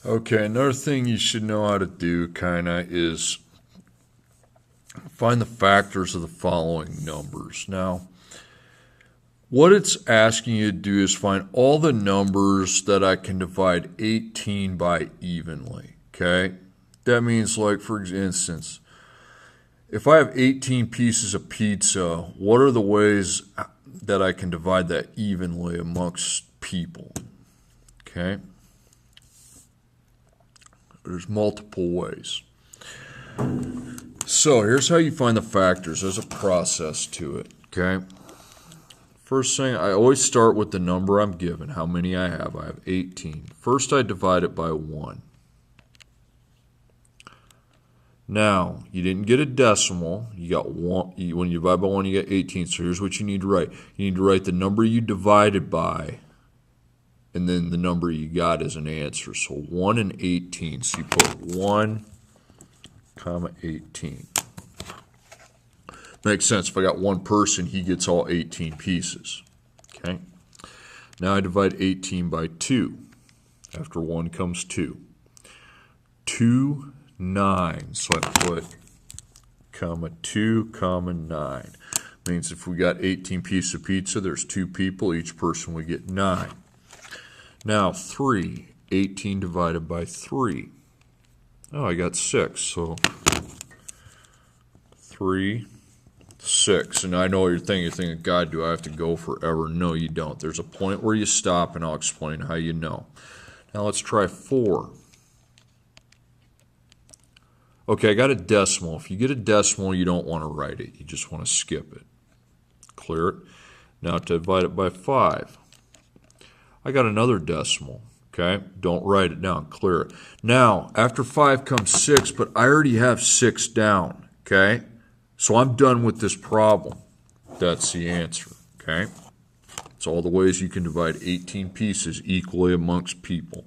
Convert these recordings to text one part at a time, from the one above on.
Okay, another thing you should know how to do kind of is find the factors of the following numbers. Now, what it's asking you to do is find all the numbers that I can divide 18 by evenly, okay? That means, like, for instance, if I have 18 pieces of pizza, what are the ways that I can divide that evenly amongst people, okay? There's multiple ways. So here's how you find the factors. There's a process to it, okay? First thing, I always start with the number I'm given, how many I have. I have 18. First, I divide it by 1. Now, you didn't get a decimal. You got 1. When you divide by 1, you get 18. So here's what you need to write. You need to write the number you divided by, and then the number you got as an answer. So 1 and 18. So you put 1, comma 18. Makes sense. If I got one person, he gets all 18 pieces. Okay. Now I divide 18 by 2. After 1 comes 2. 2, 9. So I put comma 2, comma 9. Means if we got 18 pieces of pizza, there's 2 people. Each person would get 9. Now 3. 18 divided by 3. Oh, I got 6. So 3, 6. And I know what you're thinking. You're thinking, God, do I have to go forever? No, you don't. There's a point where you stop, and I'll explain how you know. Now let's try 4. Okay, I got a decimal. If you get a decimal, you don't want to write it. You just want to skip it. Clear it. Now to divide it by 5. I got another decimal. Okay, don't write it down. Clear it. Now, after 5 comes 6, but I already have 6 down. Okay, so I'm done with this problem. That's the answer. Okay, it's all the ways you can divide 18 pieces equally amongst people.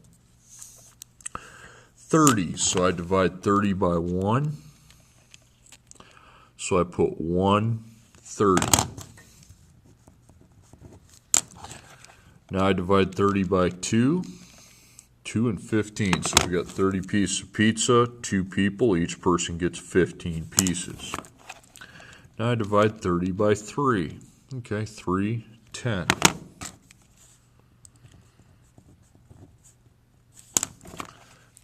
30, so I divide 30 by 1. So I put 1, 30. Now I divide 30 by 2. 2 and 15. So we got 30 pieces of pizza, 2 people, each person gets 15 pieces. Now I divide 30 by 3. Okay, 3, 10.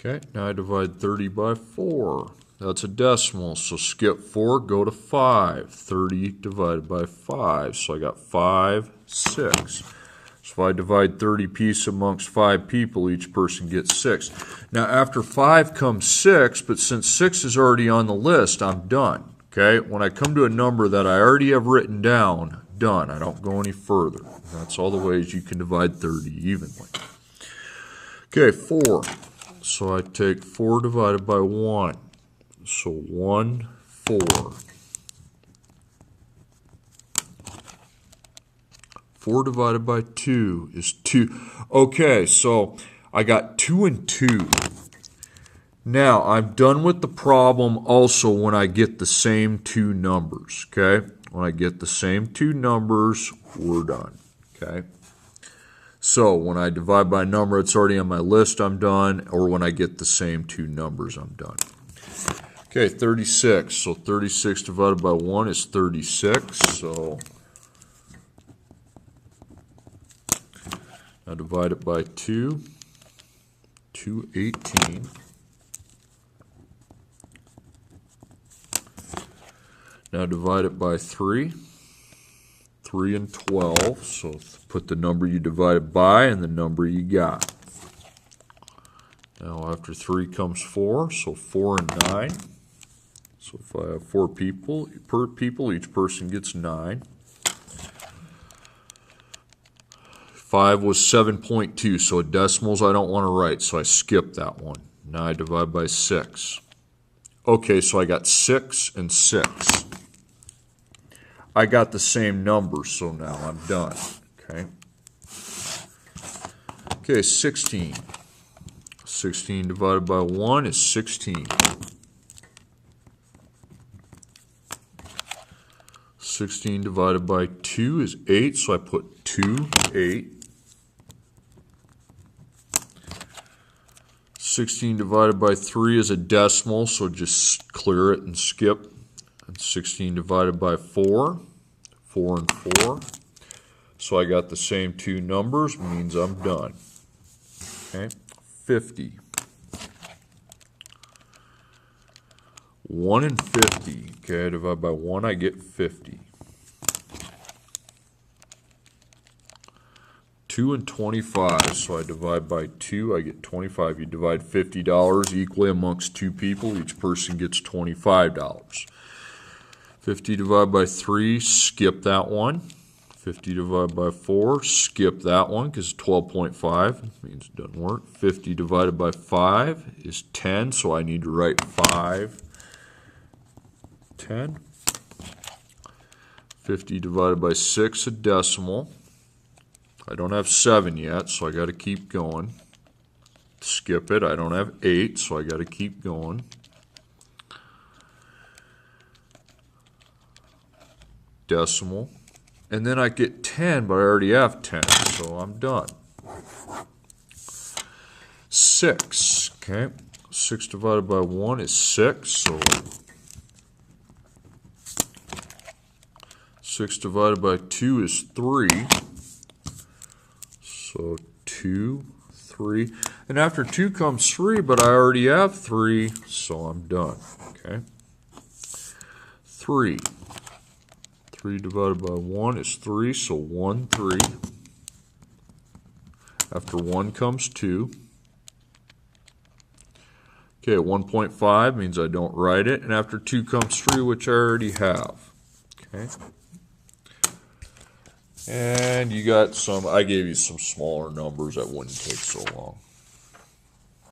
Okay, now I divide 30 by 4. That's a decimal, so skip 4, go to 5. 30 divided by 5, so I got 5, 6. So if I divide 30 pieces amongst 5 people, each person gets 6. Now after 5 comes 6, but since 6 is already on the list, I'm done. Okay, when I come to a number that I already have written down, done. I don't go any further. That's all the ways you can divide 30 evenly. Okay, 4. So I take 4 divided by 1. So 1, 4. 4 divided by 2 is 2. Okay, so I got 2 and 2. Now, I'm done with the problem also when I get the same 2 numbers, okay? When I get the same 2 numbers, we're done, okay? So when I divide by a number that's already on my list, I'm done. Or when I get the same 2 numbers, I'm done. Okay, 36. So 36 divided by 1 is 36. So now divide it by 2. 2, 18. Now divide it by 3. 3 and 12. So put the number you divided by and the number you got. Now after 3 comes 4. So 4 and 9. So if I have 4 people, per people, each person gets 9. 5 was 7.2. So decimals I don't want to write, so I skip that one. Now I divide by 6. Okay, so I got 6 and 6. I got the same number, so now I'm done. Okay. Okay, 16. 16 divided by 1 is 16. 16 divided by 2 is 8, so I put 2, 8. 16 divided by 3 is a decimal, so just clear it and skip. And 16 divided by 4, 4 and 4. So I got the same two numbers, means I'm done. Okay, 50. 1 and 50. Okay, I divide by 1, I get 50. 2 and 25, so I divide by 2, I get 25. You divide $50 equally amongst two people, each person gets $25. 50 divided by 3, skip that one. 50 divided by 4, skip that one because 12.5 means it doesn't work. 50 divided by 5 is 10, so I need to write 5, 10. 50 divided by 6, a decimal. I don't have 7 yet, so I got to keep going. Skip it. I don't have 8, so I got to keep going. Decimal. And then I get 10, but I already have 10, so I'm done. 6, okay. 6 divided by 1 is 6, so 6 divided by 2 is 3. So 2, 3. And after 2 comes 3, but I already have 3, so I'm done. Okay. 3. 3 divided by 1 is 3, so 1, 3. After 1 comes 2. Okay, 1.5 means I don't write it. And after 2 comes 3, which I already have. Okay. And you got some, I gave you some smaller numbers that wouldn't take so long.